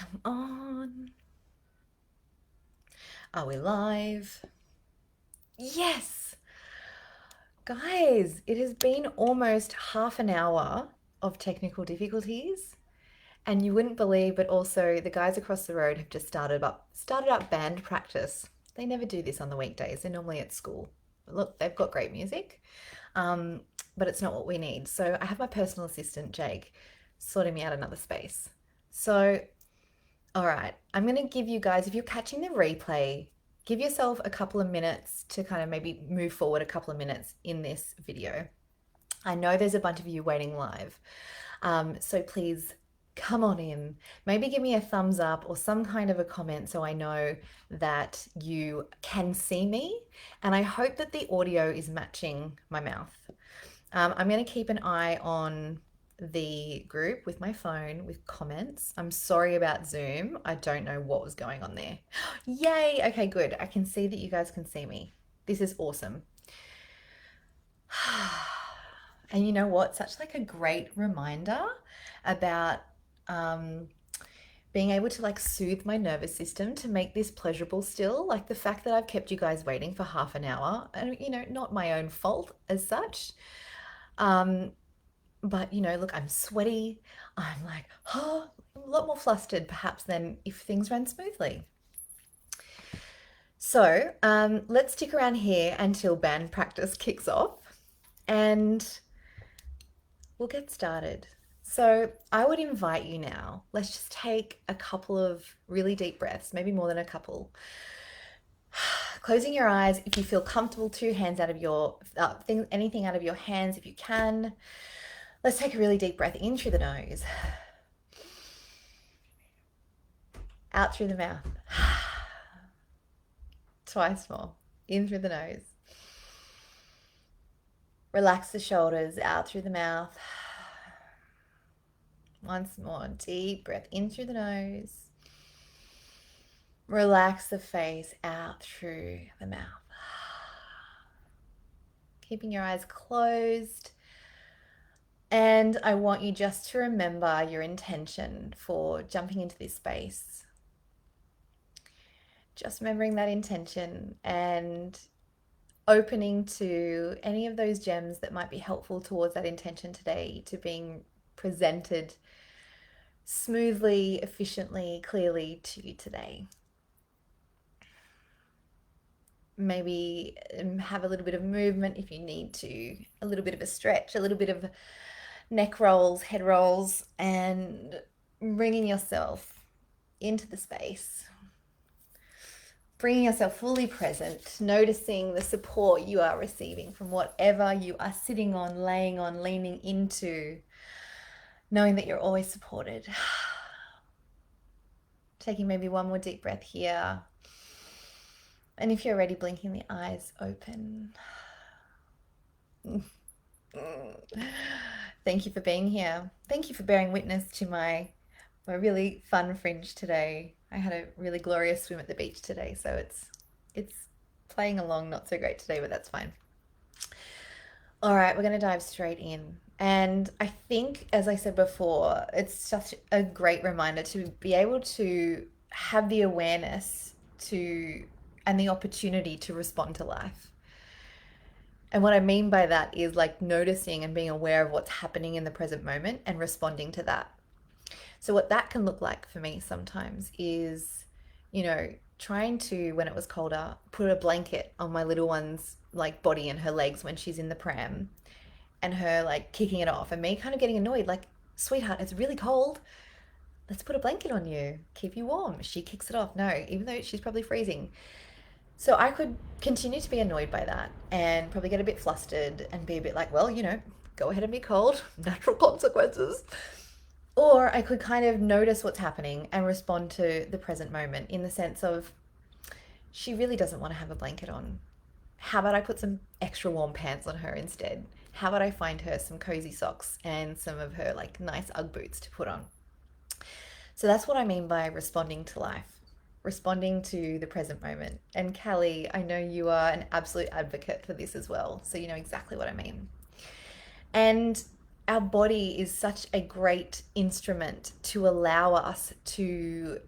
Come on. Are we live? Yes! Guys, it has been almost half an hour of technical difficulties. And you wouldn't believe, but also the guys across the road have just started up band practice. They never do this on the weekdays. They're normally at school. Look, they've got great music, um, but it's not what we need. So I have my personal assistant, Jake, sorting me out another space. So all right, I'm going to give you guys, if you're catching the replay, give yourself a couple of minutes to kind of maybe move forward a couple of minutes in this video. I know there's a bunch of you waiting live, so please come on in. Maybe give me a thumbs up or some kind of a comment so I know that you can see me. And I hope that the audio is matching my mouth. I'm going to keep an eye on the group with my phone with comments. I'm sorry about Zoom. I don't know what was going on there. Yay! Okay, good. I can see that you guys can see me. This is awesome. And you know what? Such like a great reminder about being able to like soothe my nervous system to make this pleasurable still. Like the fact that I've kept you guys waiting for half an hour, and not my own fault as such. Um, but look, I'm sweaty. I'm like, oh, a lot more flustered perhaps than if things ran smoothly. So let's stick around here until band practice kicks off and we'll get started. So I would invite you now, let's just take a couple of really deep breaths, maybe more than a couple. Closing your eyes if you feel comfortable, two hands out of your anything out of your hands if you can. Let's take a really deep breath in through the nose, out through the mouth. Twice more. In through the nose. Relax the shoulders, out through the mouth. Once more, deep breath in through the nose. Relax the face, out through the mouth. Keeping your eyes closed. And I want you just to remember your intention for jumping into this space. Just remembering that intention and opening to any of those gems that might be helpful towards that intention today, to being presented smoothly, efficiently, clearly to you today. Maybe have a little bit of movement if you need to, a little bit of a stretch, a little bit of neck rolls, head rolls, and bringing yourself into the space. Bringing yourself fully present, noticing the support you are receiving from whatever you are sitting on, laying on, leaning into, knowing that you're always supported. Taking maybe one more deep breath here. And if you're ready, blinking the eyes open. Thank you for being here. Thank you for bearing witness to my really fun fringe today. I had a really glorious swim at the beach today, so it's playing along not so great today, but that's fine. All right, we're going to dive straight in. And I think, as I said before, it's such a great reminder to be able to have the awareness to and the opportunity to respond to life. And what I mean by that is like noticing and being aware of what's happening in the present moment and responding to that. So what that can look like for me sometimes is, trying to, when it was colder, put a blanket on my little one's like body and her legs when she's in the pram, and her like kicking it off and me kind of getting annoyed, like, sweetheart, it's really cold. Let's put a blanket on you, keep you warm. She kicks it off. No, even though she's probably freezing. So I could continue to be annoyed by that and probably get a bit flustered and be a bit like, well, go ahead and be cold, natural consequences. Or I could kind of notice what's happening and respond to the present moment in the sense of, she really doesn't want to have a blanket on. How about I put some extra warm pants on her instead? How about I find her some cozy socks and some of her like nice Ugg boots to put on? So that's what I mean by responding to life, responding to the present moment. And Callie, I know you are an absolute advocate for this as well, so you know exactly what I mean. And our body is such a great instrument to allow us to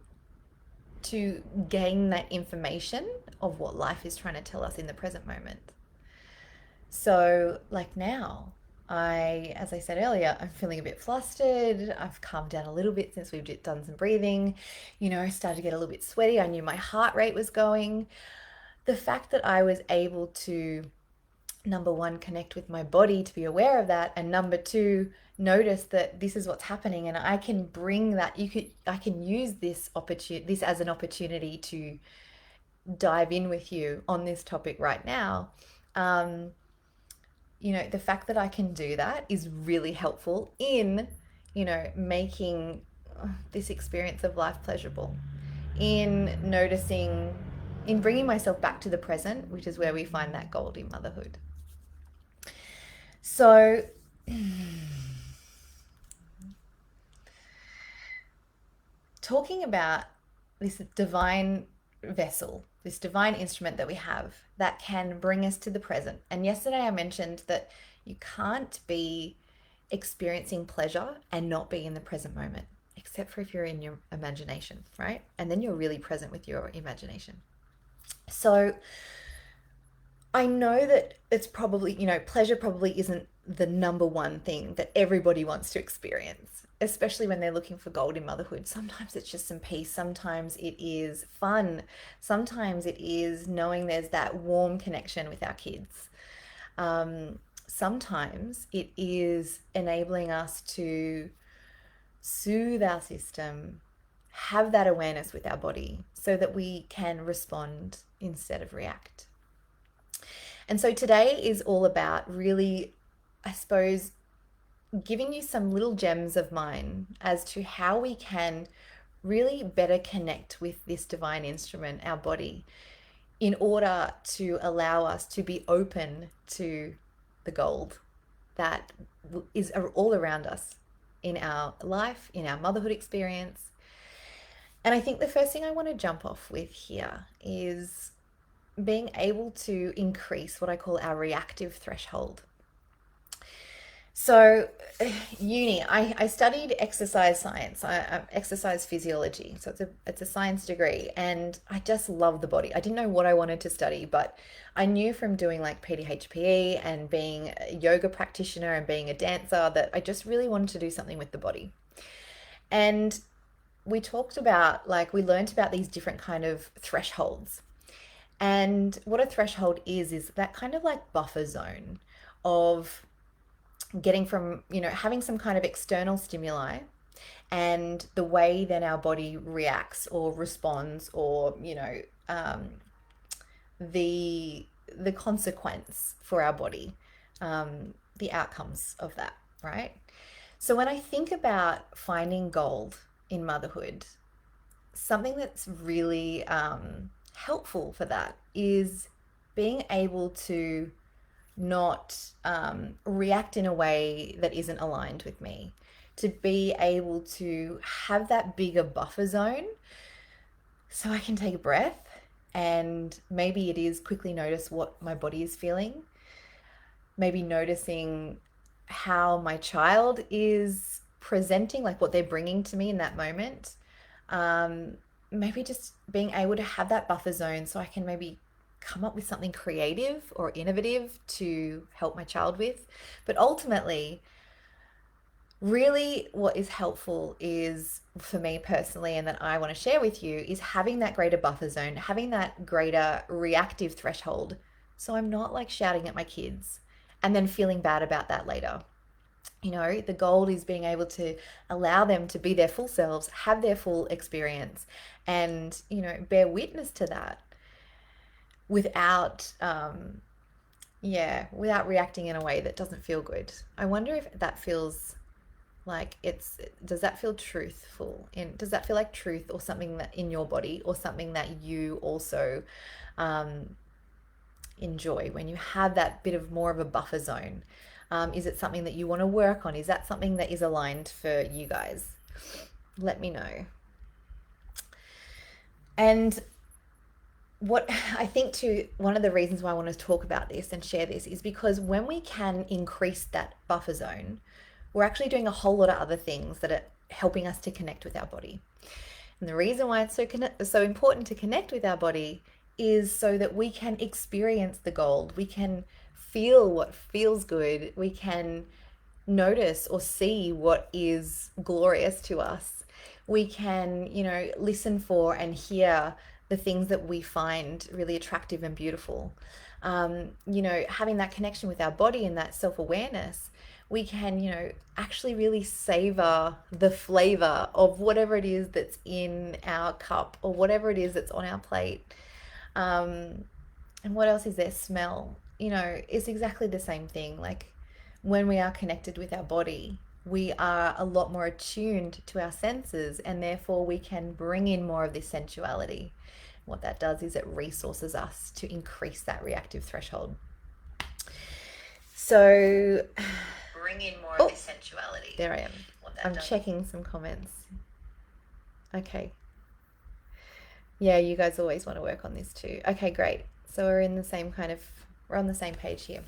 gain that information of what life is trying to tell us in the present moment. So, like now, as I said earlier, I'm feeling a bit flustered. I've calmed down a little bit since we've done some breathing. I started to get a little bit sweaty. I knew my heart rate was going. The fact that I was able to, number one, connect with my body to be aware of that, and number two, notice that this is what's happening, and I can bring that. I can use this as an opportunity to dive in with you on this topic right now. Um, the fact that I can do that is really helpful in, making this experience of life pleasurable, in noticing, in bringing myself back to the present, which is where we find that gold in motherhood. So, talking about this divine vessel, this divine instrument that we have that can bring us to the present. And yesterday I mentioned that you can't be experiencing pleasure and not be in the present moment, except for if you're in your imagination, right? And then you're really present with your imagination. So I know that it's probably, pleasure probably isn't the number one thing that everybody wants to experience, especially when they're looking for gold in motherhood. Sometimes it's just some peace. Sometimes it is fun. Sometimes it is knowing there's that warm connection with our kids. Sometimes it is enabling us to soothe our system, have that awareness with our body so that we can respond instead of react. And so today is all about really, I suppose, giving you some little gems of mine as to how we can really better connect with this divine instrument, our body, in order to allow us to be open to the gold that is all around us in our life, in our motherhood experience. And I think the first thing I want to jump off with here is being able to increase what I call our reactive threshold. So, I studied exercise science, exercise physiology. So it's a science degree, and I just love the body. I didn't know what I wanted to study, but I knew from doing like PDHPE and being a yoga practitioner and being a dancer that I just really wanted to do something with the body. And we learned about these different kind of thresholds. And what a threshold is that kind of like buffer zone of getting from, having some kind of external stimuli and the way then our body reacts or responds, or, the consequence for our body, the outcomes of that, right? So when I think about finding gold in motherhood, something that's really helpful for that is being able to not react in a way that isn't aligned with me, to be able to have that bigger buffer zone so I can take a breath and maybe it is quickly notice what my body is feeling, maybe noticing how my child is presenting, like what they're bringing to me in that moment. Maybe just being able to have that buffer zone so I can maybe come up with something creative or innovative to help my child with. But ultimately, really what is helpful is, for me personally, and that I want to share with you, is having that greater buffer zone, having that greater reactive threshold. So I'm not like shouting at my kids and then feeling bad about that later. The gold is being able to allow them to be their full selves, have their full experience, and, bear witness to that without, without reacting in a way that doesn't feel good. I wonder if that feels like does that feel truthful? Does that feel like truth or something that in your body, or something that you also enjoy when you have that bit of more of a buffer zone? Is it something that you want to work on? Is that something that is aligned for you guys? Let me know. And what I think too, one of the reasons why I want to talk about this and share this is because when we can increase that buffer zone, we're actually doing a whole lot of other things that are helping us to connect with our body. And the reason why it's so important to connect with our body is so that we can experience the gold. We can feel what feels good. We can notice or see what is glorious to us. We can, listen for and hear the things that we find really attractive and beautiful. Having that connection with our body and that self awareness, we can, actually really savor the flavor of whatever it is that's in our cup or whatever it is that's on our plate. And what else is there? Smell. It's exactly the same thing. Like when we are connected with our body, we are a lot more attuned to our senses, and therefore we can bring in more of this sensuality. What that does is it resources us to increase that reactive threshold. So, bring in more of this sensuality. There I am. I'm checking some comments. Okay. Yeah, you guys always want to work on this too. Okay, great. So we're on the same page here.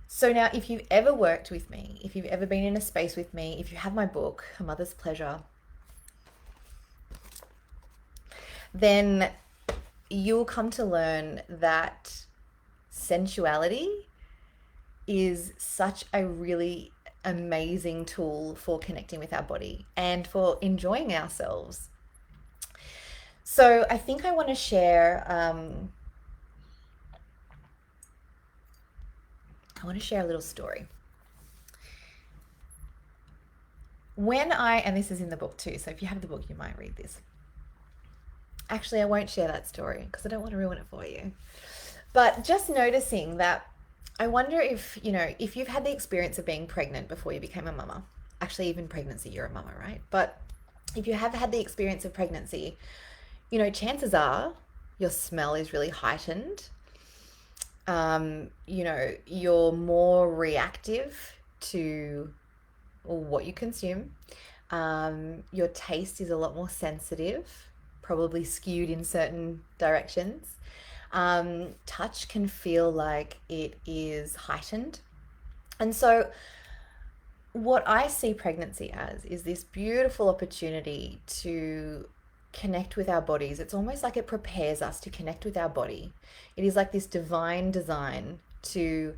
So now, if you've ever worked with me, if you've ever been in a space with me, if you have my book, A Mother's Pleasure, then you'll come to learn that sensuality is such a really amazing tool for connecting with our body and for enjoying ourselves. So I think I want to share a little story. And this is in the book too, so if you have the book, you might read this. Actually, I won't share that story because I don't want to ruin it for you. But just noticing that, I wonder if you've had the experience of being pregnant before you became a mama. Actually, even pregnancy, you're a mama, right? But if you have had the experience of pregnancy, chances are your smell is really heightened. You're more reactive to what you consume. Your taste is a lot more sensitive, probably skewed in certain directions. Touch can feel like it is heightened. And so what I see pregnancy as is this beautiful opportunity to connect with our bodies. It's almost like it prepares us to connect with our body. It is like this divine design to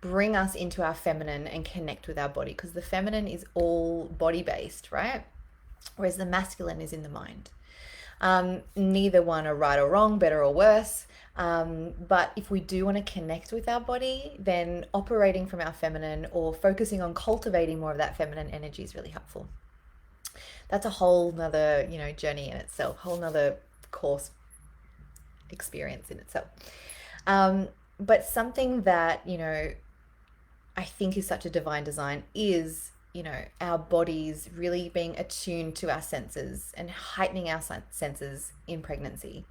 bring us into our feminine and connect with our body, because the feminine is all body based, right? Whereas the masculine is in the mind. Neither one are right or wrong, better or worse. But if we do want to connect with our body, then operating from our feminine or focusing on cultivating more of that feminine energy is really helpful. That's a whole nother, journey in itself, whole nother course experience in itself. But something that, I think is such a divine design is, our bodies really being attuned to our senses and heightening our senses in pregnancy.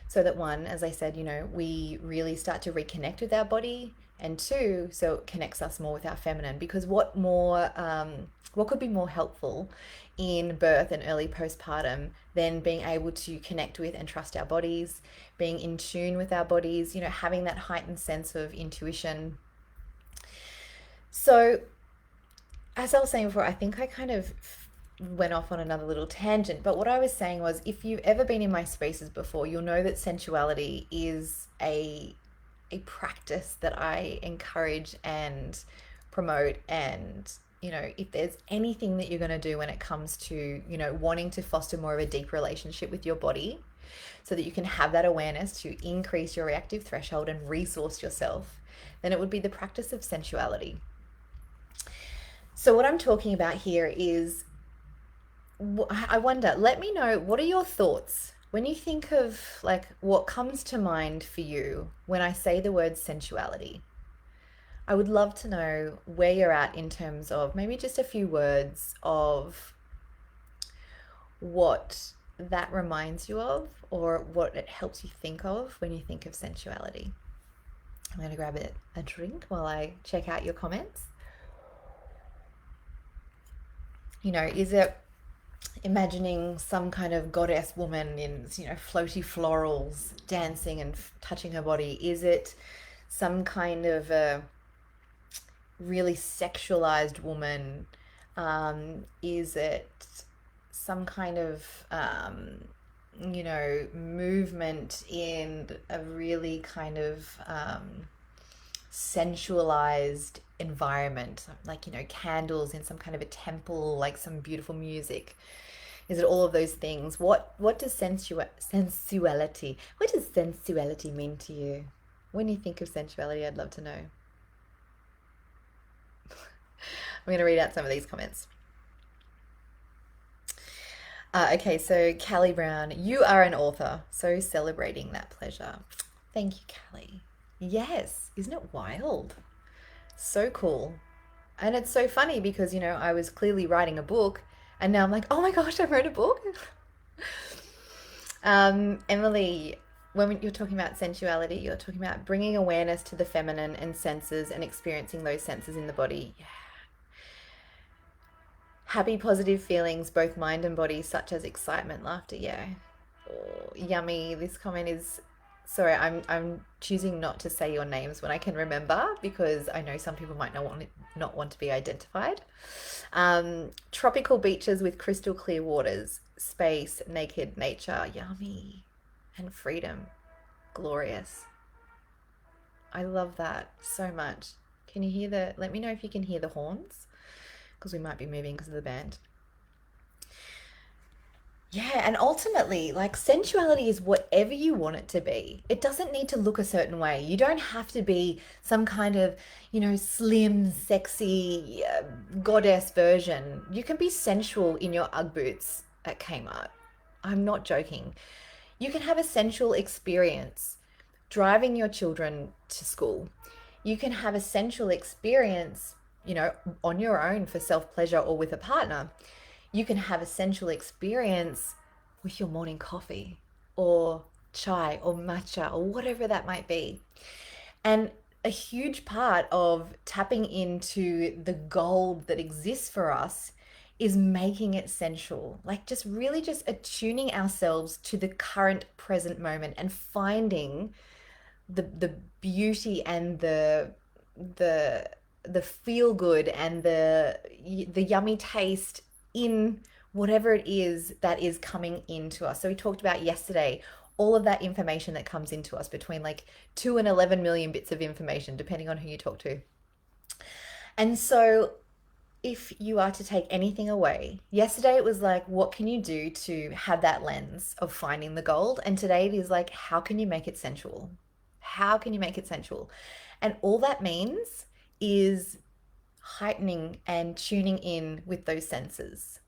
So that one, as I said, we really start to reconnect with our body, and two, so it connects us more with our feminine, because what could be more helpful in birth and early postpartum than being able to connect with and trust our bodies, being in tune with our bodies, having that heightened sense of intuition. So as I was saying before, I think I kind of went off on another little tangent, but what I was saying was, if you've ever been in my spaces before, you'll know that sensuality is a practice that I encourage and promote. And if there's anything that you're going to do when it comes to wanting to foster more of a deep relationship with your body, so that you can have that awareness to increase your reactive threshold and resource yourself, then it would be the practice of sensuality. So what I'm talking about here is, I wonder, let me know, what are your thoughts when you think of what comes to mind for you when I say the word sensuality? I would love to know where you're at in terms of maybe just a few words of what that reminds you of, or what it helps you think of when you think of sensuality. I'm going to grab a drink while I check out your comments. Is it imagining some kind of goddess woman in, floaty florals dancing and touching her body? Is it some kind of really sexualized woman? Is it some kind of movement in a really kind of sensualized environment, like, candles in some kind of a temple, like some beautiful music? Is it all of those things? What does sensuality mean to you? When you think of sensuality, I'd love to know. I'm going to read out some of these comments. Okay, so Callie Brown, you are an author, so celebrating that pleasure. Thank you, Callie. Yes, isn't it wild? So cool. And it's so funny because, I was clearly writing a book and now I'm like, oh my gosh, I wrote a book. Emily, when you're talking about sensuality, you're talking about bringing awareness to the feminine and senses and experiencing those senses in the body. Yeah. Happy, positive feelings, both mind and body, such as excitement, laughter. Yeah. Oh, yummy. This comment is. Sorry, I'm choosing not to say your names when I can remember because I know some people might not want to be identified. Tropical beaches with crystal clear waters, space, naked nature, yummy, and freedom, glorious. I love that so much. Can you hear the? Let me know if you can hear the horns because we might be moving because of the band. Yeah, and ultimately, like sensuality is whatever you want it to be. It doesn't need to look a certain way. You don't have to be some kind of, slim, sexy goddess version. You can be sensual in your Ugg boots at Kmart. I'm not joking. You can have a sensual experience driving your children to school. You can have a sensual experience, on your own for self pleasure or with a partner. You can have a sensual experience with your morning coffee or chai or matcha or whatever that might be. And a huge part of tapping into the gold that exists for us is making it sensual. Like just really just attuning ourselves to the current present moment and finding the beauty and the the feel good and the yummy taste in whatever it is that is coming into us. So we talked about yesterday all of that information that comes into us between like 2 and 11 million bits of information depending on who you talk to. And so if you are to take anything away, yesterday it was like, what can you do to have that lens of finding the gold? And today it is like, how can you make it sensual? How can you make it sensual? And all that means is heightening and tuning in with those senses.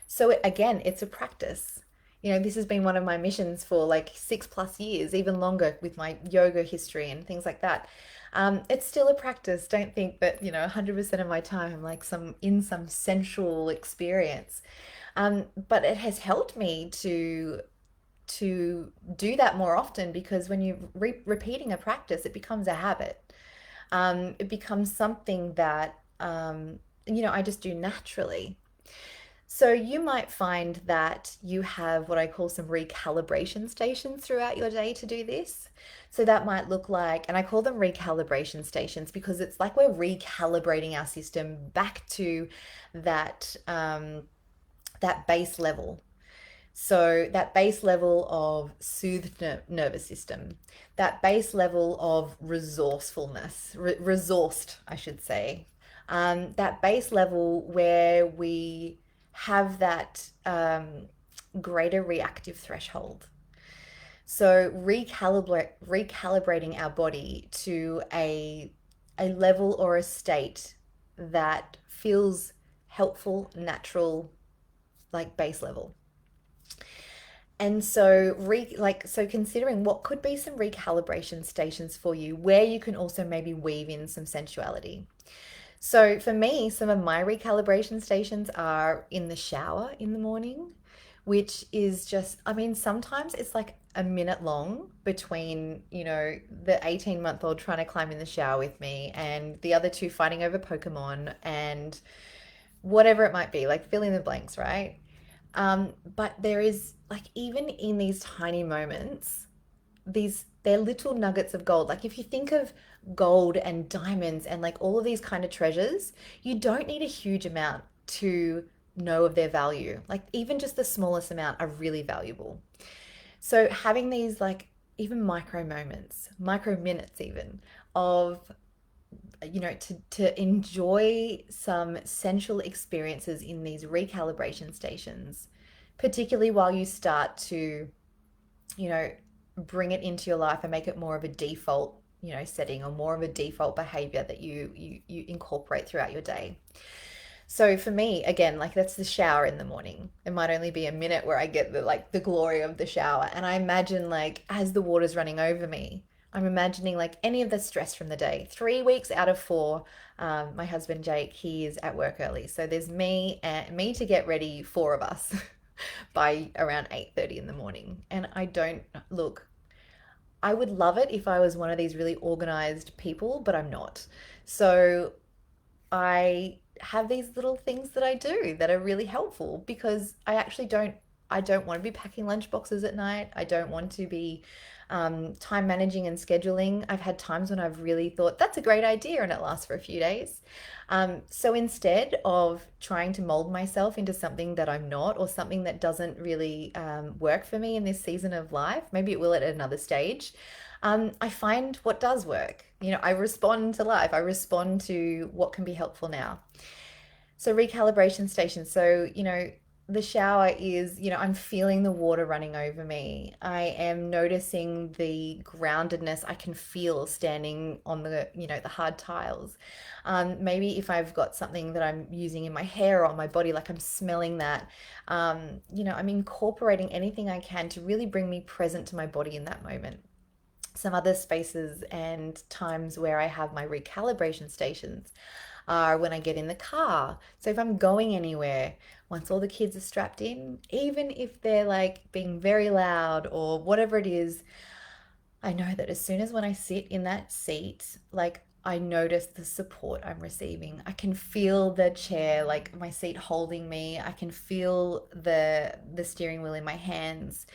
So again, it's a practice. This has been one of my missions for like 6+ years, even longer with my yoga history and things like that. It's still a practice. Don't think that, 100% of my time I'm like some sensual experience. But it has helped me to do that more often because when you're repeating a practice, it becomes a habit. It becomes something that I just do naturally. So you might find that you have what I call some recalibration stations throughout your day to do this. So that might look like, and I call them recalibration stations because it's like we're recalibrating our system back to that base level. So that base level of soothed nervous system, that base level of resourcefulness, resourced, I should say, that base level where we have that greater reactive threshold. So recalibrating our body to a level or a state that feels helpful, natural, like base level. And so so considering what could be some recalibration stations for you where you can also maybe weave in some sensuality. So for me, some of my recalibration stations are in the shower in the morning, which is just, I mean, sometimes it's like a minute long between, the 18-month-old trying to climb in the shower with me and the other two fighting over Pokemon and whatever it might be, like fill in the blanks, right? But there is like, even in these tiny moments, they're little nuggets of gold. Like if you think of gold and diamonds and like all of these kind of treasures, you don't need a huge amount to know of their value. Like even just the smallest amount are really valuable. So having these like even micro moments, micro minutes even of to enjoy some sensual experiences in these recalibration stations, particularly while you start to, you know, bring it into your life and make it more of a default, setting or more of a default behavior that you incorporate throughout your day. So for me, again, like that's the shower in the morning. It might only be a minute where I get the glory of the shower. And I imagine like as the water's running over me, I'm imagining like any of the stress from the day. 3 weeks out of four, my husband Jake, he is at work early. So there's me to get ready, four of us, by around 8:30 in the morning. And I don't look, I would love it if I was one of these really organized people, but I'm not. So I have these little things that I do that are really helpful because I don't want to be packing lunch boxes at night. I don't want to be time managing and scheduling. I've had times when I've really thought that's a great idea and it lasts for a few days. So instead of trying to mold myself into something that I'm not or something that doesn't really work for me in this season of life, maybe it will at another stage. I find what does work. I respond to life. I respond to what can be helpful now. So recalibration station. So, the shower is, I'm feeling the water running over me. I am noticing the groundedness I can feel standing on the hard tiles. Maybe if I've got something that I'm using in my hair or on my body, like I'm smelling that. I'm incorporating anything I can to really bring me present to my body in that moment. Some other spaces and times where I have my recalibration stations are when I get in the car. So if I'm going anywhere, once all the kids are strapped in, even if they're like being very loud or whatever it is, I know that as soon as when I sit in that seat, like I notice the support I'm receiving. I can feel the chair, like my seat holding me. I can feel the steering wheel in my hands.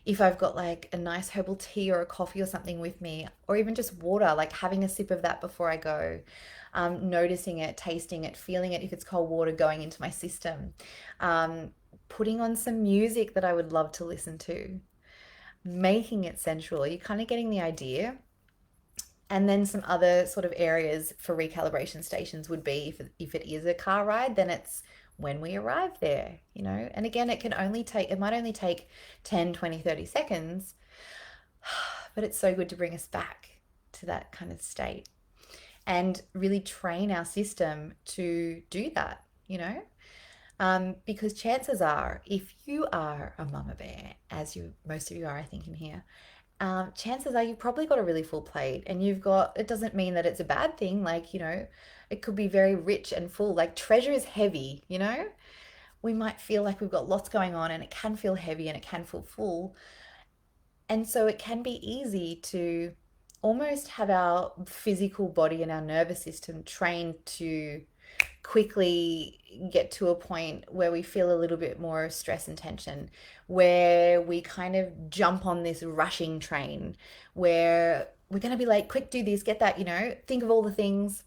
If I've got like a nice herbal tea or a coffee or something with me, or even just water, like having a sip of that before I go, noticing it, tasting it, feeling it if it's cold water going into my system, um, putting on some music that I would love to listen to, making it sensual. You're kind of getting the idea. And then some other sort of areas for recalibration stations would be if it is a car ride, then it's when we arrive there. And again, it might only take 10, 20, 30 seconds, but it's so good to bring us back to that kind of state and really train our system to do that. Because chances are, if you are a mama bear, as most of you are, I think, in here, chances are you've probably got a really full plate and it doesn't mean that it's a bad thing. Like, it could be very rich and full. Like treasure is heavy. We might feel like we've got lots going on and it can feel heavy and it can feel full. And so it can be easy to almost have our physical body and our nervous system trained to quickly get to a point where we feel a little bit more stress and tension, where we kind of jump on this rushing train, where we're going to be like, quick, do this, get that, think of all the things.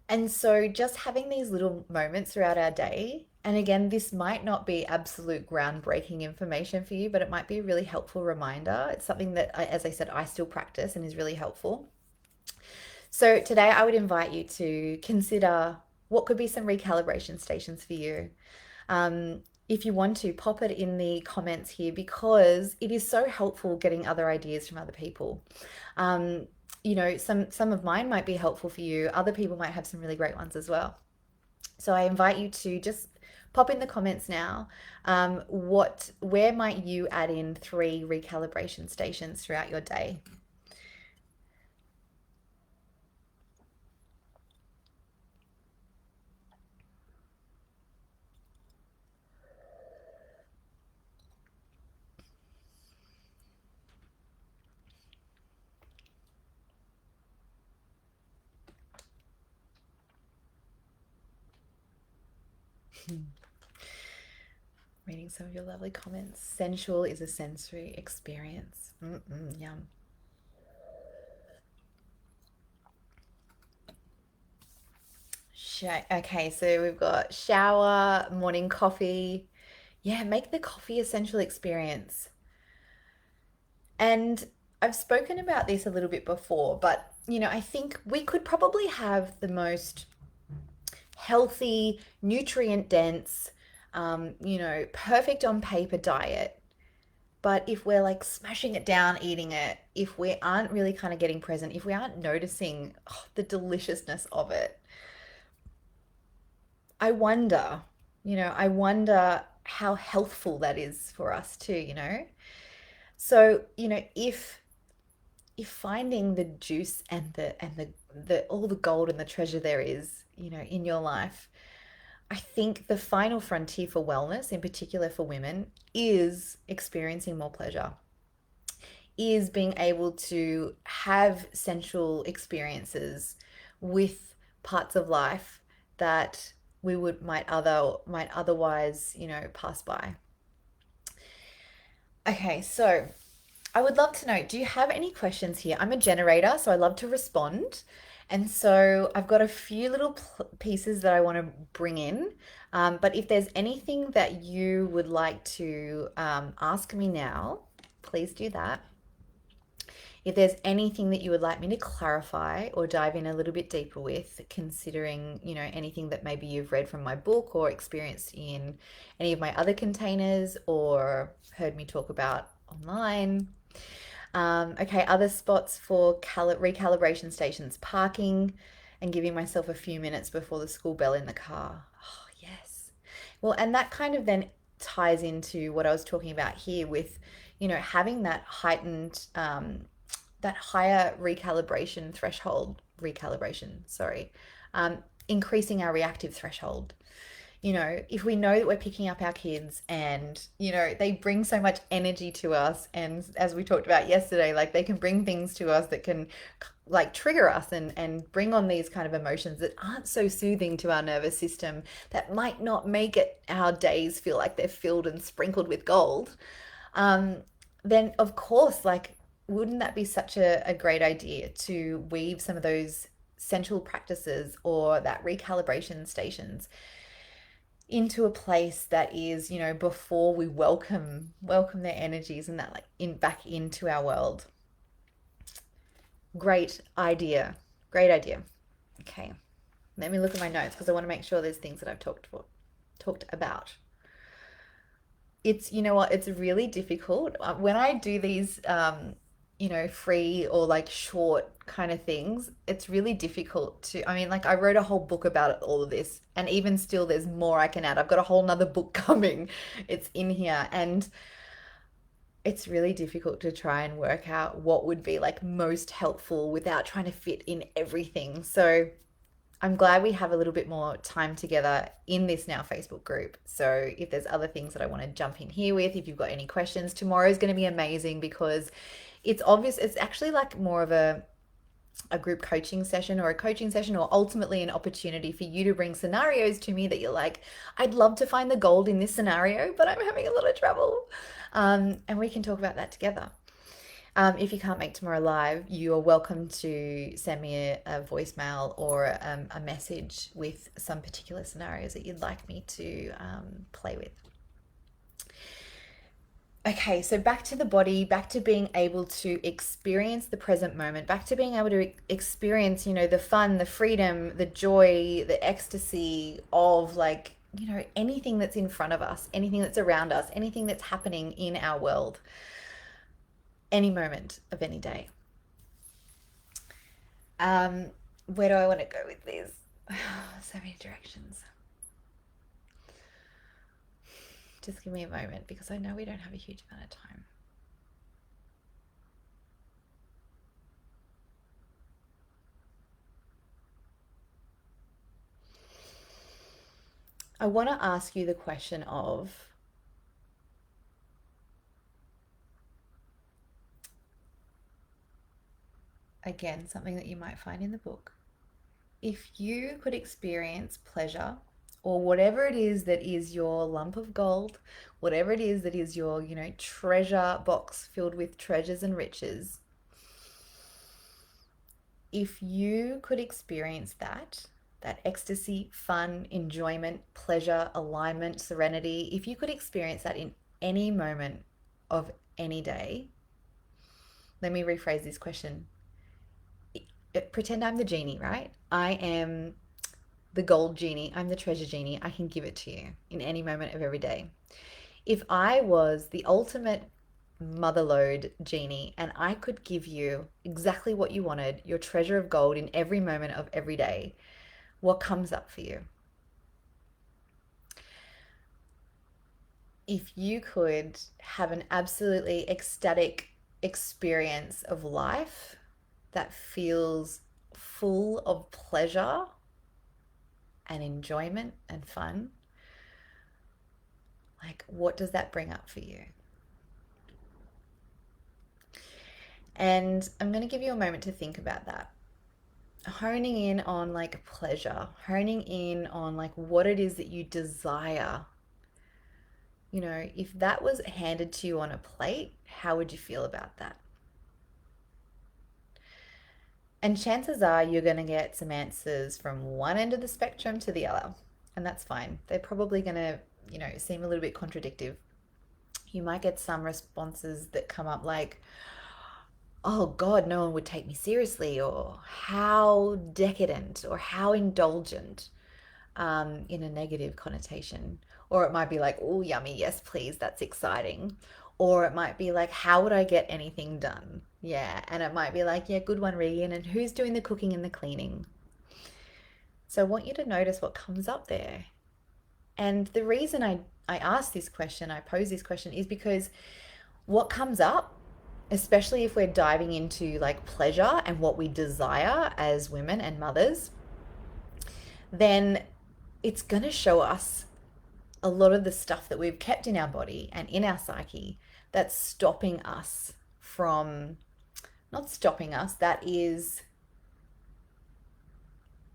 And so just having these little moments throughout our day, and again, this might not be absolute groundbreaking information for you, but it might be a really helpful reminder. It's something that, as I said, I still practice and is really helpful. So today I would invite you to consider what could be some recalibration stations for you. If you want to, pop it in the comments here because it is so helpful getting other ideas from other people. Some of mine might be helpful for you. Other people might have some really great ones as well. So I invite you to just pop in the comments now. Where might you add in 3 recalibration stations throughout your day? reading some of your lovely comments. Sensual is a sensory experience. Yum. Okay, so we've got shower, morning coffee. Yeah, make the coffee a sensual experience. And I've spoken about this a little bit before, but I think we could probably have the most healthy, nutrient dense, perfect on paper diet. But if we're like smashing it down, eating it, if we aren't really kind of getting present, if we aren't noticing the deliciousness of it, I wonder, I wonder how healthful that is for us too. So, if finding the juice and the all the gold and the treasure there is, in your life, I think the final frontier for wellness, in particular for women, is experiencing more pleasure, is being able to have sensual experiences with parts of life that we might otherwise, pass by. Okay, so I would love to know, do you have any questions here? I'm a generator, so I love to respond. And so I've got a few little pieces that I want to bring in. But if there's anything that you would like to ask me now, please do that. If there's anything that you would like me to clarify or dive in a little bit deeper with, considering, anything that maybe you've read from my book or experienced in any of my other containers or heard me talk about online. Okay, other spots for recalibration stations, parking and giving myself a few minutes before the school bell in the car. Oh, yes. Well, and that kind of then ties into what I was talking about here with, having that heightened, that higher sorry, increasing our reactive threshold. If we know that we're picking up our kids and, they bring so much energy to us, and as we talked about yesterday, like they can bring things to us that can like trigger us and bring on these kind of emotions that aren't so soothing to our nervous system, that might not make our days feel like they're filled and sprinkled with gold. Um, then of course, like, wouldn't that be such a great idea to weave some of those sensual practices or that recalibration stations into a place that is, before we welcome their energies and that like back into our world. Great idea. Great idea. Okay. Let me look at my notes because I want to make sure there's things that I've talked about. It's, you know what, it's really difficult when I do these free or like short kind of things. It's really difficult to, I mean, like I wrote a whole book about it, all of this, and even still there's more I can add. I've got a whole nother book coming. It's in here, and it's really difficult to try and work out what would be like most helpful without trying to fit in everything. So I'm glad we have a little bit more time together in this now Facebook group. So if there's other things that I want to jump in here with, if you've got any questions, tomorrow is going to be amazing because it's obvious, it's actually like more of a group coaching session or a coaching session, or ultimately an opportunity for you to bring scenarios to me that you're like, I'd love to find the gold in this scenario, but I'm having a lot of trouble. And we can talk about that together. If you can't make tomorrow live, you are welcome to send me a voicemail or a message with some particular scenarios that you'd like me to play with. Okay, so back to the body, back to being able to experience the present moment, back to being able to experience, the fun, the freedom, the joy, the ecstasy of like, anything that's in front of us, anything that's around us, anything that's happening in our world, any moment of any day. Where do I want to go with this? So many directions. Just give me a moment because I know we don't have a huge amount of time. I want to ask you the question of, again, something that you might find in the book. If you could experience pleasure or whatever it is that is your lump of gold, whatever it is that is your, treasure box filled with treasures and riches, if you could experience that ecstasy, fun, enjoyment, pleasure, alignment, serenity, if you could experience that in any moment of any day, let me rephrase this question. Pretend I'm the genie, right? I am the gold genie. I'm the treasure genie. I can give it to you in any moment of every day. If I was the ultimate mother lode genie and I could give you exactly what you wanted, your treasure of gold in every moment of every day, what comes up for you? If you could have an absolutely ecstatic experience of life that feels full of pleasure and enjoyment and fun, like what does that bring up for you? And I'm going to give you a moment to think about that. Honing in on like pleasure, honing in on like what it is that you desire. If that was handed to you on a plate, how would you feel about that? And chances are you're going to get some answers from one end of the spectrum to the other. And that's fine. They're probably going to, seem a little bit contradictive. You might get some responses that come up like, oh God, no one would take me seriously, or how decadent, or how indulgent, in a negative connotation. Or it might be like, oh, yummy, yes, please, that's exciting. Or it might be like, how would I get anything done? Yeah. And it might be like, yeah, good one, Regan. And who's doing the cooking and the cleaning? So I want you to notice what comes up there. And the reason I ask this question, I pose this question, is because what comes up, especially if we're diving into like pleasure and what we desire as women and mothers, then it's going to show us a lot of the stuff that we've kept in our body and in our psyche that's stopping us from, not stopping us, that is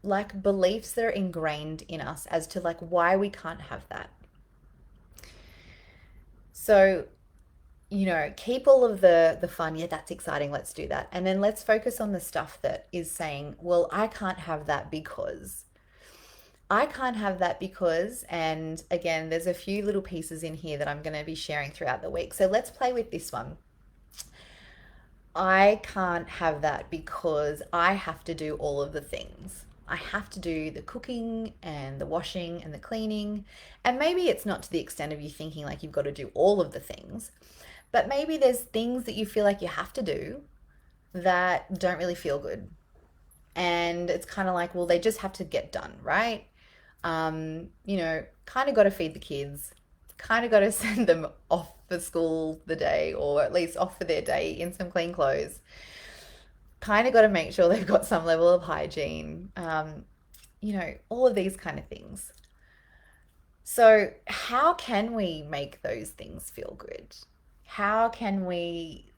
like beliefs that are ingrained in us as to like why we can't have that. So, keep all of the fun. Yeah, that's exciting. Let's do that. And then let's focus on the stuff that is saying, well, I can't have that because I can't have that because, and again, there's a few little pieces in here that I'm going to be sharing throughout the week. So let's play with this one. I can't have that because I have to do all of the things. I have to do the cooking and the washing and the cleaning. And maybe it's not to the extent of you thinking like you've got to do all of the things, but maybe there's things that you feel like you have to do that don't really feel good. And it's kind of like, well, they just have to get done, right? Kind of got to feed the kids, kind of got to send them off for school the day, or at least off for their day in some clean clothes. Kind of got to make sure they've got some level of hygiene, all of these kind of things. So, how can we make those things feel good? How can we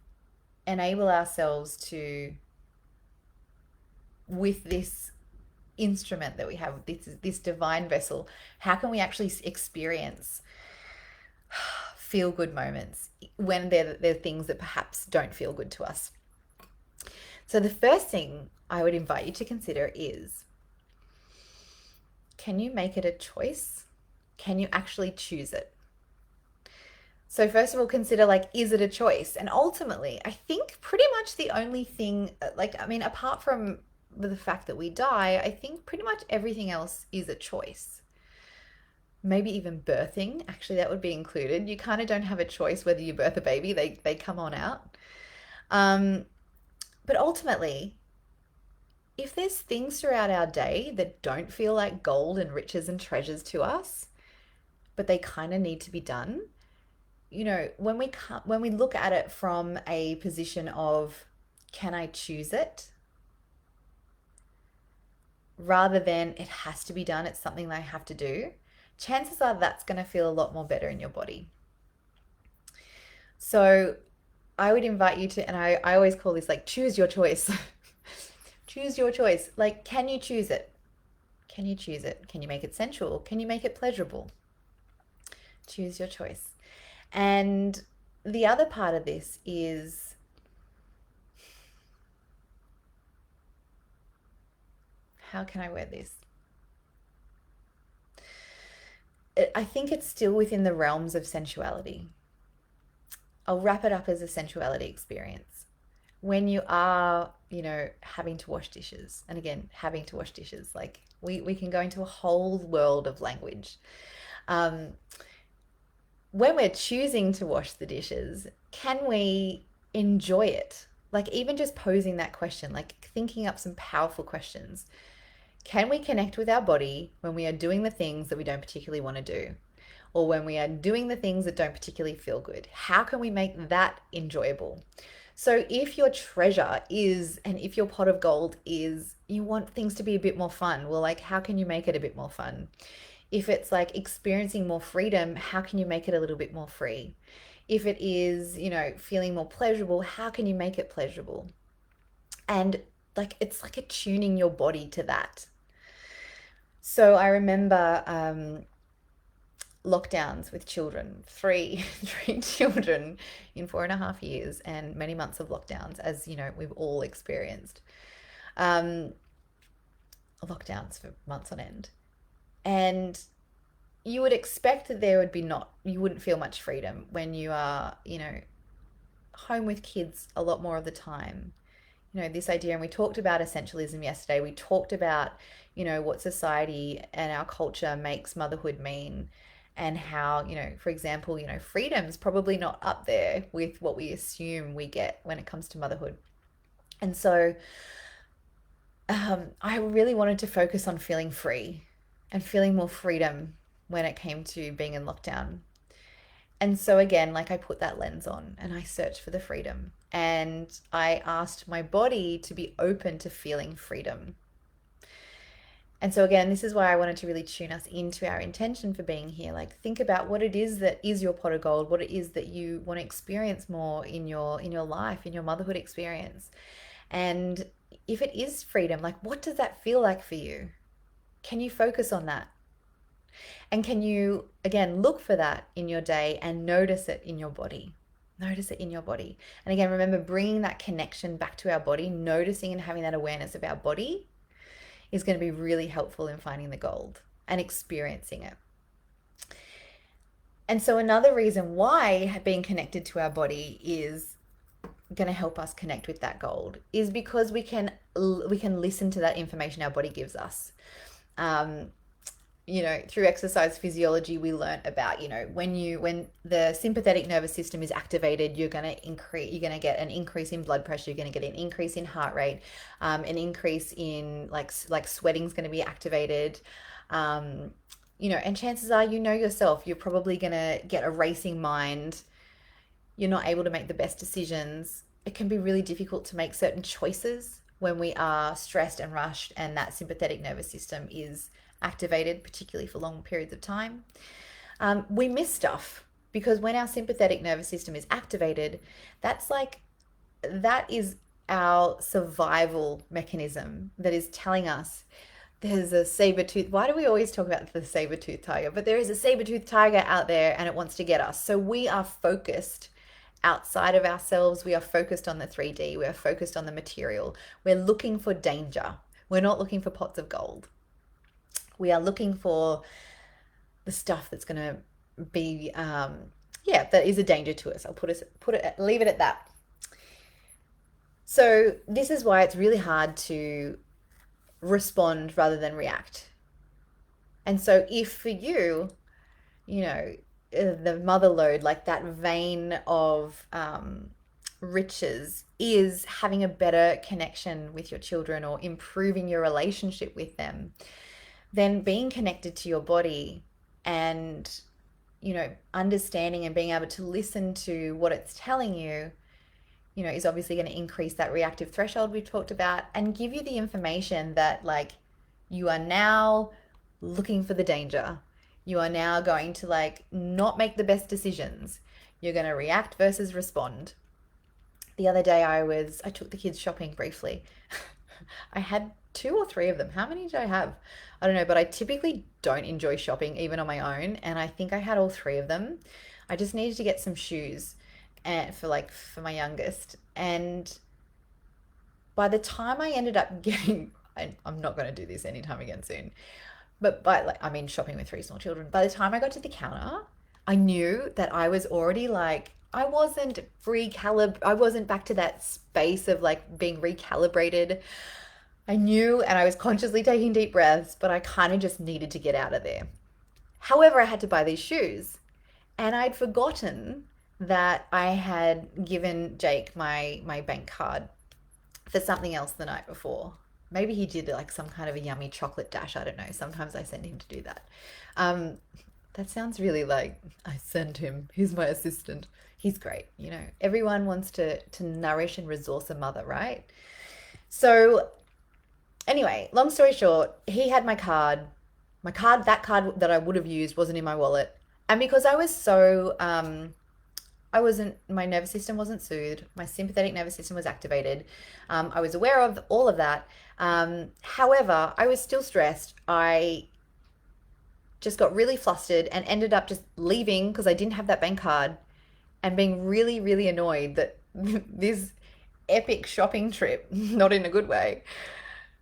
enable ourselves to, with this instrument that we have, this divine vessel, how can we actually experience feel good moments when they're things that perhaps don't feel good to us? So the first thing I would invite you to consider is, can you make it a choice? Can you actually choose it? So first of all, consider like, is it a choice? And ultimately, I think pretty much the only thing, apart from the fact that we die, I think pretty much everything else is a choice. Maybe even birthing, actually, that would be included. You kind of don't have a choice whether you birth a baby, they come on out. But ultimately, if there's things throughout our day that don't feel like gold and riches and treasures to us, but they kind of need to be done, when we look at it from a position of, can I choose it? Rather than it has to be done, it's something that I have to do, chances are that's going to feel a lot more better in your body. So I would invite you to, and I always call this like, choose your choice. Choose your choice. Like, can you choose it? Can you choose it? Can you make it sensual? Can you make it pleasurable? Choose your choice. And the other part of this is, how can I word this? I think it's still within the realms of sensuality. I'll wrap it up as a sensuality experience. When you are, having to wash dishes, and again, having to wash dishes, like we can go into a whole world of language. Um, when we're choosing to wash the dishes, can we enjoy it? Like, even just posing that question, like thinking up some powerful questions. Can we connect with our body when we are doing the things that we don't particularly want to do? Or when we are doing the things that don't particularly feel good? How can we make that enjoyable? So, if your treasure is, and if your pot of gold is, you want things to be a bit more fun, well, like, how can you make it a bit more fun? If it's like experiencing more freedom, how can you make it a little bit more free? If it is, feeling more pleasurable, how can you make it pleasurable? And like, it's like attuning your body to that. So I remember lockdowns with children, three children in 4.5 years, and many months of lockdowns, as we've all experienced. Um, Lockdowns for months on end. And you would expect that there would be not, you wouldn't feel much freedom when you are, home with kids a lot more of the time. This idea, and we talked about essentialism yesterday. We talked about, what society and our culture makes motherhood mean, and how, for example, freedom's probably not up there with what we assume we get when it comes to motherhood. And so I really wanted to focus on feeling free and feeling more freedom when it came to being in lockdown. And so again, like, I put that lens on and I searched for the freedom, and I asked my body to be open to feeling freedom. And so again, this is why I wanted to really tune us into our intention for being here. Like, think about what it is that is your pot of gold, what it is that you want to experience more in your life, in your motherhood experience. And if it is freedom, like, what does that feel like for you? Can you focus on that? And can you, again, look for that in your day and notice it in your body? Notice it in your body. And again, remember, bringing that connection back to our body, noticing and having that awareness of our body is going to be really helpful in finding the gold and experiencing it. And so another reason why being connected to our body is going to help us connect with that gold is because we can listen to that information our body gives us. Through exercise physiology, we learned about, when the sympathetic nervous system is activated, you're going to get an increase in blood pressure, you're going to get an increase in heart rate, an increase in like sweating's going to be activated. And chances are, yourself, you're probably going to get a racing mind. You're not able to make the best decisions. It can be really difficult to make certain choices when we are stressed and rushed, and that sympathetic nervous system is activated, particularly for long periods of time. We miss stuff because when our sympathetic nervous system is activated, that is our survival mechanism that is telling us there's a saber-tooth. Why do we always talk about the saber-tooth tiger? But there is a saber-tooth tiger out there and it wants to get us. So we are focused outside of ourselves. We are focused on the 3D. We are focused on the material. We're looking for danger. We're not looking for pots of gold. We are looking for the stuff that's going to be, that is a danger to us. Leave it at that. So this is why it's really hard to respond rather than react. And so if for you, the mother lode, like that vein of riches, is having a better connection with your children or improving your relationship with them, then being connected to your body and, understanding and being able to listen to what it's telling you, is obviously going to increase that reactive threshold we've talked about and give you the information that, like, you are now looking for the danger. You are now going to, not make the best decisions. You're going to react versus respond. The other day I took the kids shopping briefly. I had two or three of them. How many did I have? I don't know, but I typically don't enjoy shopping even on my own, and I think I had all three of them. I just needed to get some shoes and for my youngest. And by the time I ended up getting, I'm not going to do this anytime again soon, but I mean shopping with three small children. By the time I got to the counter, I knew that I was already like I wasn't back to that space of like being recalibrated. I knew, and I was consciously taking deep breaths, but I kind of just needed to get out of there. However, I had to buy these shoes, and I'd forgotten that I had given Jake my bank card for something else the night before. Maybe he did like some kind of a yummy chocolate dash. I don't know. Sometimes I send him to do that. Um, that sounds really like I send him. He's my assistant. He's great. You know, everyone wants to nourish and resource a mother, right? So anyway, long story short, he had my card. That card that I would have used wasn't in my wallet. And because I was so my nervous system wasn't soothed. My sympathetic nervous system was activated. I was aware of all of that. However, I was still stressed. I just got really flustered and ended up just leaving because I didn't have that bank card and being really, really annoyed that this epic shopping trip, not in a good way,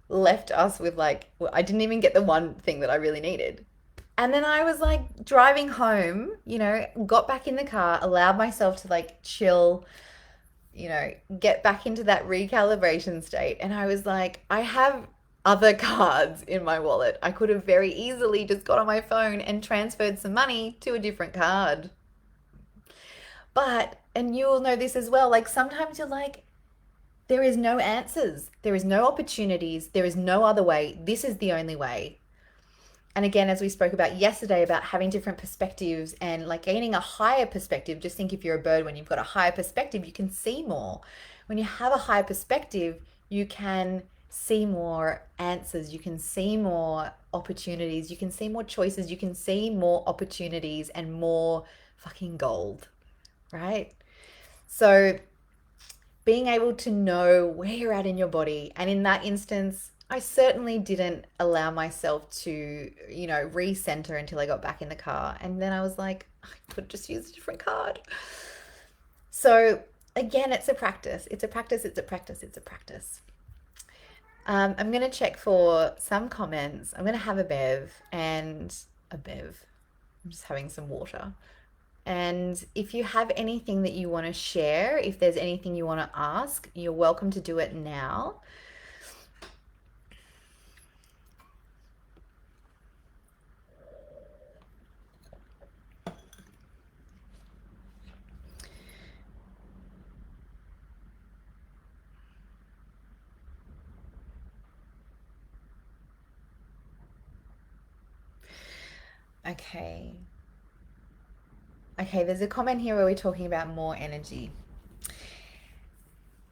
left us with like, well, I didn't even get the one thing that I really needed. And then I was like driving home, got back in the car, allowed myself to like chill, get back into that recalibration state. And I was like, I have other cards in my wallet. I could have very easily just got on my phone and transferred some money to a different card. But, and you will know this as well, like sometimes you're like, there is no answers, there is no opportunities, there is no other way. This is the only way. And again, as we spoke about yesterday, about having different perspectives and like gaining a higher perspective, just think if you're a bird, when you've got a higher perspective, you can see more. When you have a higher perspective, you can see more answers, you can see more opportunities, you can see more choices, you can see more opportunities and more fucking gold, right? So being able to know where you're at in your body. And in that instance, I certainly didn't allow myself to, recenter until I got back in the car. And then I was like, I could just use a different card. So again, it's a practice. It's a practice. It's a practice. It's a practice. I'm going to check for some comments. I'm going to have a bev. I'm just having some water. And if you have anything that you want to share, if there's anything you want to ask, you're welcome to do it now. Okay. Okay, there's a comment here where we're talking about more energy.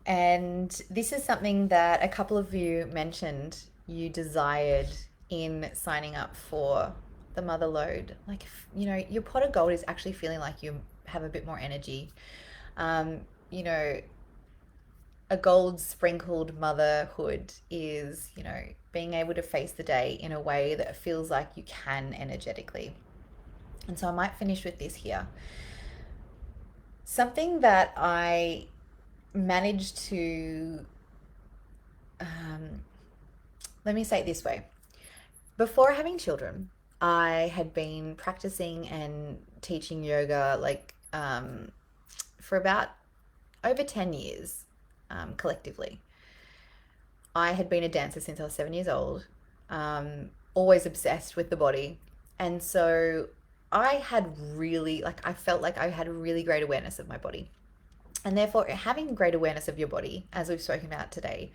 And this is something that a couple of you mentioned you desired in signing up for the Mother Lode. Like, your pot of gold is actually feeling like you have a bit more energy. Um, you know, a gold sprinkled motherhood is, being able to face the day in a way that feels like you can energetically. And so I might finish with this here. Something that I managed to, let me say it this way. Before having children, I had been practicing and teaching yoga for about over 10 years collectively. I had been a dancer since I was 7 years old, always obsessed with the body. And so I had really, I felt like I had a really great awareness of my body. And therefore, having great awareness of your body, as we've spoken about today,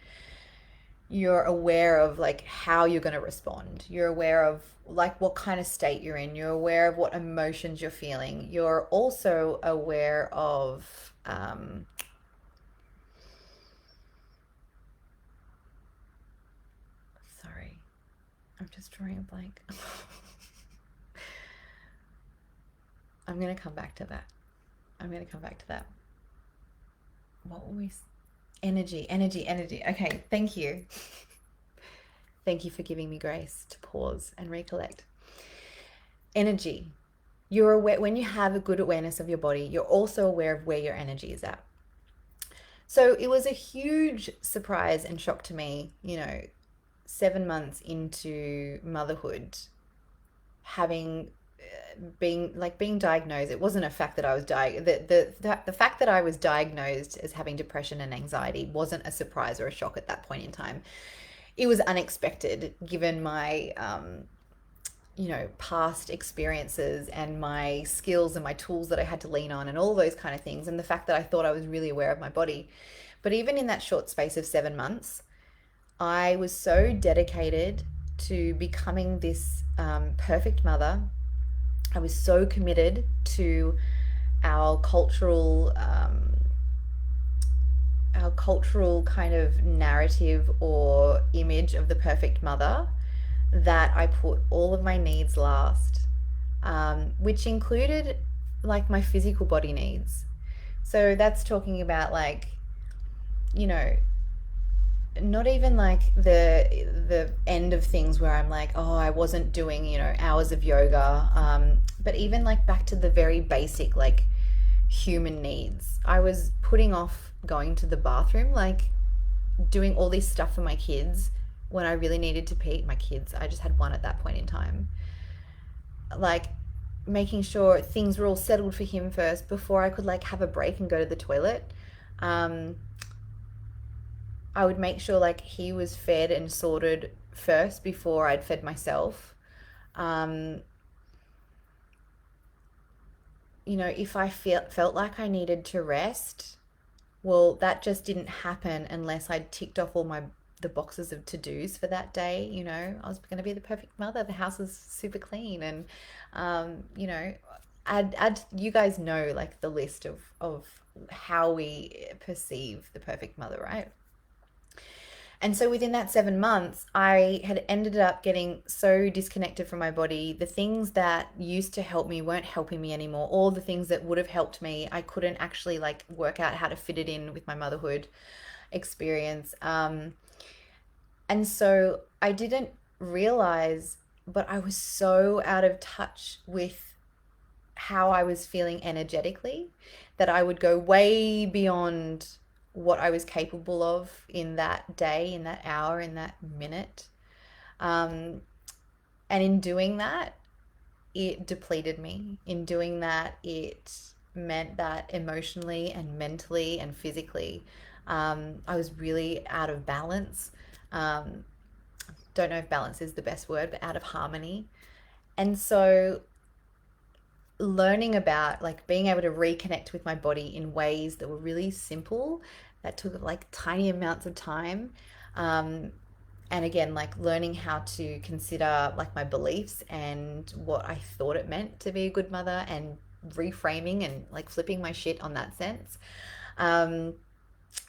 you're aware of like how you're going to respond. You're aware of like what kind of state you're in. You're aware of what emotions you're feeling. You're also aware of sorry, I'm just drawing a blank. I'm going to come back to that. I'm going to come back to that. What were we? Energy, energy, energy. Okay, thank you. Thank you for giving me grace to pause and recollect. Energy. You're aware when you have a good awareness of your body, you're also aware of where your energy is at. So it was a huge surprise and shock to me, 7 months into motherhood, having being diagnosed. It wasn't a fact that I was the fact that I was diagnosed as having depression and anxiety wasn't a surprise or a shock at that point in time. It was unexpected given my past experiences and my skills and my tools that I had to lean on and all those kind of things, and the fact that I thought I was really aware of my body. But even in that short space of 7 months, I was so dedicated to becoming this perfect mother. I was so committed to our cultural our cultural kind of narrative or image of the perfect mother that I put all of my needs last, which included like my physical body needs. So that's talking about like, you know, not even like the end of things where I'm like, oh, I wasn't doing, hours of yoga, but even like back to the very basic like human needs. I was putting off going to the bathroom, like doing all this stuff for my kids when I really needed to pee. My kids, I just had one at that point in time. Like making sure things were all settled for him first before I could like have a break and go to the toilet. Um, I would make sure like he was fed and sorted first before I'd fed myself. Um, if I felt like I needed to rest, well, that just didn't happen unless I'd ticked off all the boxes of to-dos for that day. I was going to be the perfect mother. The house is super clean, and add you guys know like the list of how we perceive the perfect mother, right? And so within that 7 months, I had ended up getting so disconnected from my body. The things that used to help me weren't helping me anymore. All the things that would have helped me, I couldn't actually like work out how to fit it in with my motherhood experience. And so I didn't realize, but I was so out of touch with how I was feeling energetically that I would go way beyond what I was capable of in that day, in that hour, in that minute. Um, and in doing that, it depleted me. In doing that, it meant that emotionally and mentally and physically, I was really out of balance. Um, don't know if balance is the best word, but out of harmony. And so learning about like being able to reconnect with my body in ways that were really simple, that took like tiny amounts of time. um, and again, like learning how to consider like my beliefs and what I thought it meant to be a good mother, and reframing and like flipping my shit on that sense. um,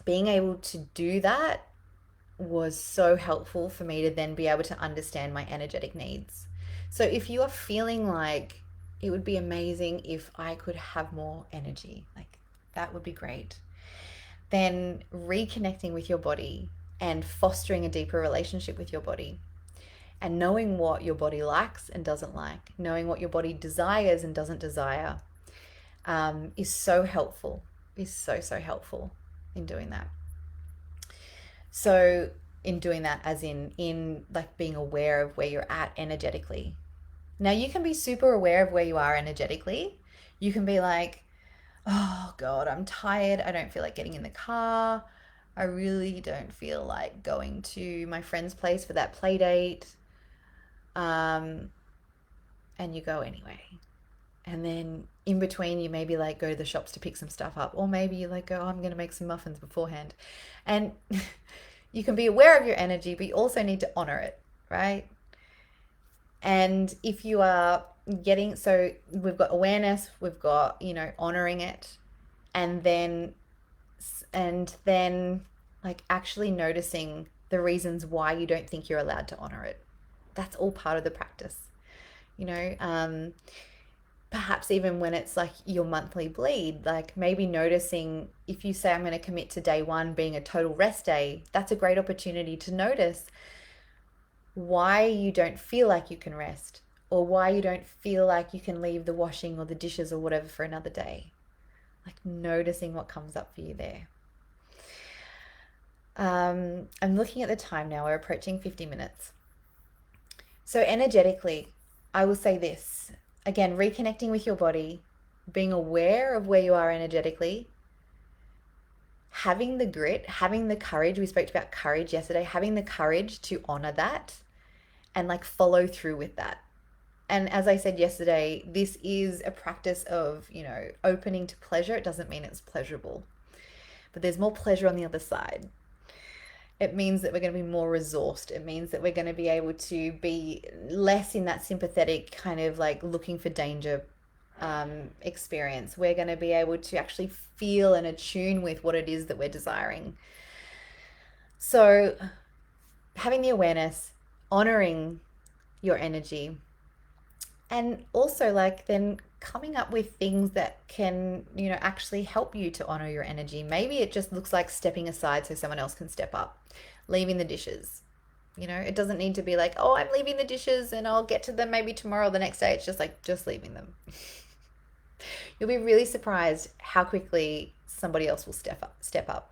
Being able to do that was so helpful for me to then be able to understand my energetic needs. So if you are feeling like it would be amazing if I could have more energy, like that would be great, then reconnecting with your body and fostering a deeper relationship with your body, and knowing what your body likes and doesn't like, knowing what your body desires and doesn't desire, is so helpful, is so, so helpful in doing that. So in doing that, as in like being aware of where you're at energetically. Now you can be super aware of where you are energetically. You can be like, oh God, I'm tired. I don't feel like getting in the car. I really don't feel like going to my friend's place for that play date. Um, and you go anyway. And then in between, you maybe like go to the shops to pick some stuff up, or maybe you like go, oh, I'm going to make some muffins beforehand. And you can be aware of your energy, but you also need to honor it, right? And if you are getting, so we've got awareness, we've got, honoring it, and then like actually noticing the reasons why you don't think you're allowed to honor it. That's all part of the practice, you know. perhaps even when it's like your monthly bleed, like maybe noticing if you say, I'm going to commit to day one being a total rest day, that's a great opportunity to notice why you don't feel like you can rest, or why you don't feel like you can leave the washing or the dishes or whatever for another day. Like noticing what comes up for you there. I'm looking at the time now, we're approaching 50 minutes. So, energetically, I will say this again, reconnecting with your body, being aware of where you are energetically, having the grit, having the courage. We spoke about courage yesterday, having the courage to honor that and like follow through with that. And as I said yesterday, this is a practice of, opening to pleasure. It doesn't mean it's pleasurable, but there's more pleasure on the other side. It means that we're going to be more resourced. It means that we're going to be able to be less in that sympathetic kind of like looking for danger experience. We're going to be able to actually feel and attune with what it is that we're desiring. So, having the awareness, honoring your energy, and also like then coming up with things that can, actually help you to honor your energy. Maybe it just looks like stepping aside so someone else can step up, leaving the dishes. It doesn't need to be like, oh, I'm leaving the dishes and I'll get to them maybe tomorrow or the next day. It's just like, just leaving them. You'll be really surprised how quickly somebody else will step up.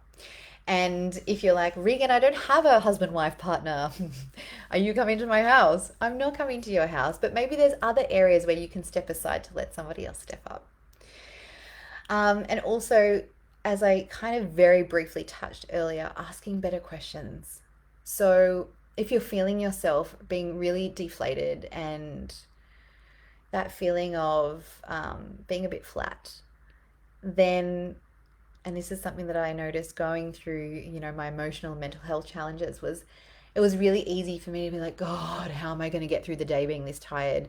And if you're like, Regan, I don't have a husband wife partner. Are you coming to my house? I'm not coming to your house, but maybe there's other areas where you can step aside to let somebody else step up. And also, as I kind of very briefly touched earlier, asking better questions. So if you're feeling yourself being really deflated and that feeling of being a bit flat, then, and this is something that I noticed going through, my emotional and mental health challenges, was it was really easy for me to be like, God, how am I going to get through the day being this tired?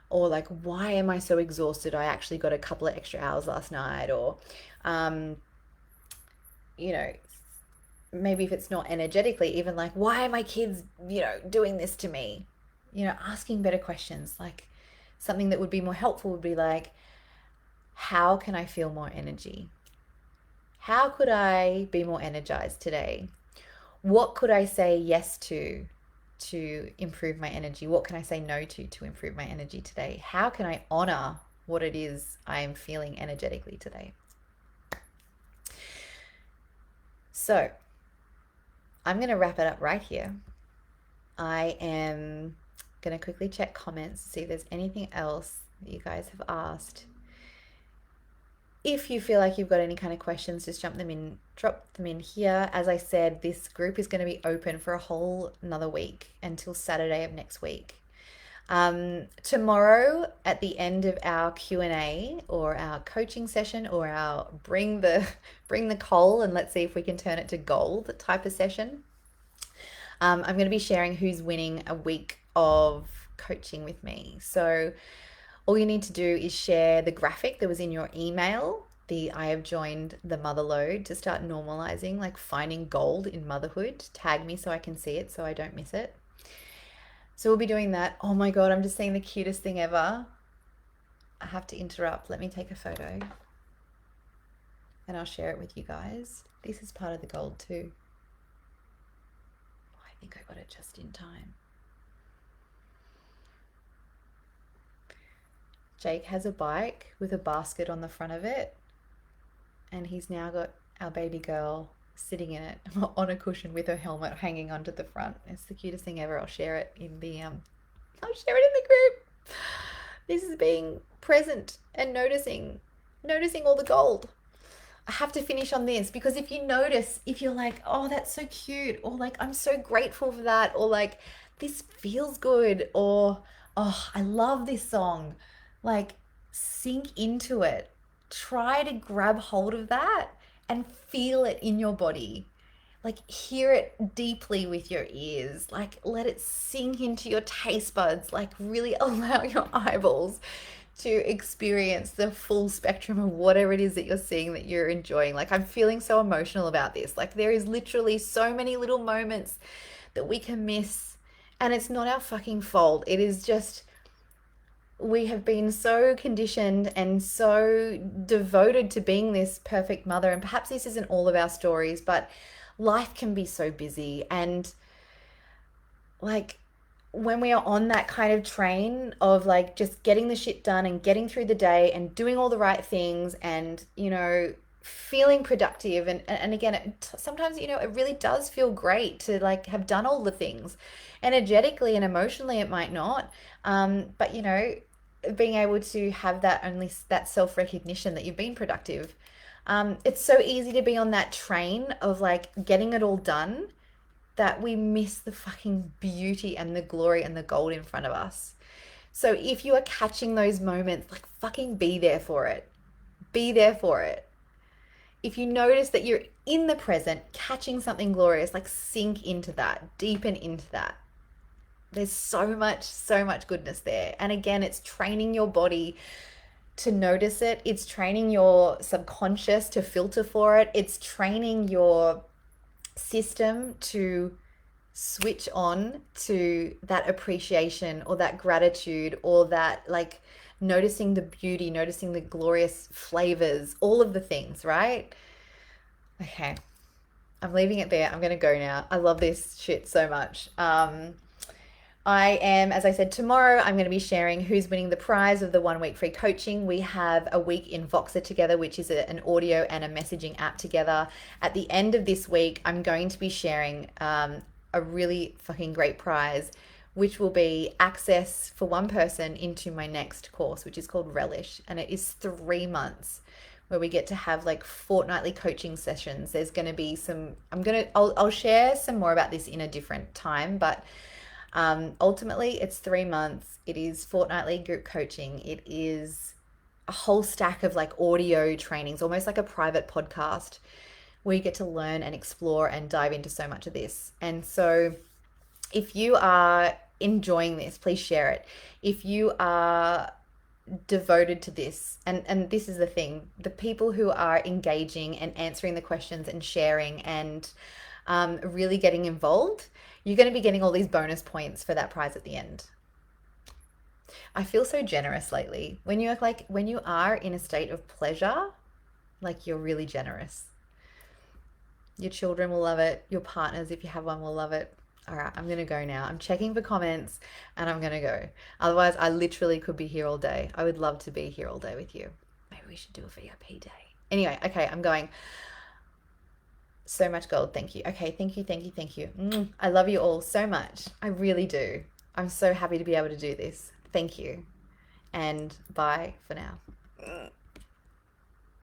Or like, why am I so exhausted? I actually got a couple of extra hours last night. Or, you know, maybe if it's not energetically, even like, why are my kids, doing this to me? Asking better questions. Like something that would be more helpful would be like, how can I feel more energy? How could I be more energized today? What could I say yes to improve my energy? What can I say no to improve my energy today? How can I honor what it is I am feeling energetically today? So I'm going to wrap it up right here. I am going to quickly check comments, see if there's anything else that you guys have asked. If you feel like you've got any kind of questions, just drop them in here. As I said, this group is going to be open for a whole another week until Saturday of next week. Tomorrow at the end of our Q&A or our coaching session or our bring the coal and let's see if we can turn it to gold type of session, I'm going to be sharing who's winning a week of coaching with me. So all you need to do is share the graphic that was in your email, I have joined the Mother Lode, to start normalizing, like finding gold in motherhood. Tag me so I can see it so I don't miss it. So we'll be doing that. Oh my God, I'm just seeing the cutest thing ever. I have to interrupt. Let me take a photo and I'll share it with you guys. This is part of the gold too. Oh, I think I got it just in time. Jake has a bike with a basket on the front of it, and he's now got our baby girl sitting in it on a cushion with her helmet hanging onto the front. It's the cutest thing ever. I'll share it in the group. This is being present and noticing all the gold. I have to finish on this because if you notice, if you're like, oh, that's so cute, or like, I'm so grateful for that, or like, this feels good, or oh, I love this song, like sink into it. Try to grab hold of that and feel it in your body. Like hear it deeply with your ears. Like let it sink into your taste buds. Like really allow your eyeballs to experience the full spectrum of whatever it is that you're seeing that you're enjoying. Like I'm feeling so emotional about this. Like there is literally so many little moments that we can miss, and it's not our fucking fault. It is just we have been so conditioned and so devoted to being this perfect mother. And perhaps this isn't all of our stories, but life can be so busy. And like when we are on that kind of train of like just getting the shit done and getting through the day and doing all the right things and, feeling productive. And again, sometimes, it really does feel great to like have done all the things. Energetically and emotionally, it might not. But, being able to have that only that self recognition that you've been productive. It's so easy to be on that train of like getting it all done that we miss the fucking beauty and the glory and the gold in front of us. So if you are catching those moments, like fucking be there for it. Be there for it. If you notice that you're in the present, catching something glorious, like sink into that, deepen into that. There's so much goodness there. And again, it's training your body to notice it. It's training your subconscious to filter for it. It's training your system to switch on to that appreciation or that gratitude or that like noticing the beauty, noticing the glorious flavors, all of the things, right? Okay, I'm leaving it there. I'm going to go now. I love this shit so much. I am, as I said, tomorrow I'm going to be sharing who's winning the prize of the 1 week free coaching. We have a week in Voxer together, which is an audio and a messaging app together. At the end of this week, I'm going to be sharing a really fucking great prize, which will be access for one person into my next course, which is called Relish. And it is 3 months where we get to have like fortnightly coaching sessions. There's going to be some, I'll share some more about this in a different time, but ultimately, it's 3 months. It is fortnightly group coaching. It is a whole stack of like audio trainings, almost like a private podcast where you get to learn and explore and dive into so much of this. And so, if you are enjoying this, please share it. If you are devoted to this, and this is the thing, the people who are engaging and answering the questions and sharing and really getting involved, you're going to be getting all these bonus points for that prize at the end. I feel so generous lately. When you are in a state of pleasure, like you're really generous. Your children will love it. Your partners, if you have one, will love it. All right, I'm going to go now. I'm checking for comments and I'm going to go. Otherwise, I literally could be here all day. I would love to be here all day with you. Maybe we should do a VIP day. Anyway, okay, I'm going. So much gold. Thank you. Okay, thank you, thank you, thank you. I love you all so much. I really do. I'm so happy to be able to do this. Thank you. And bye for now.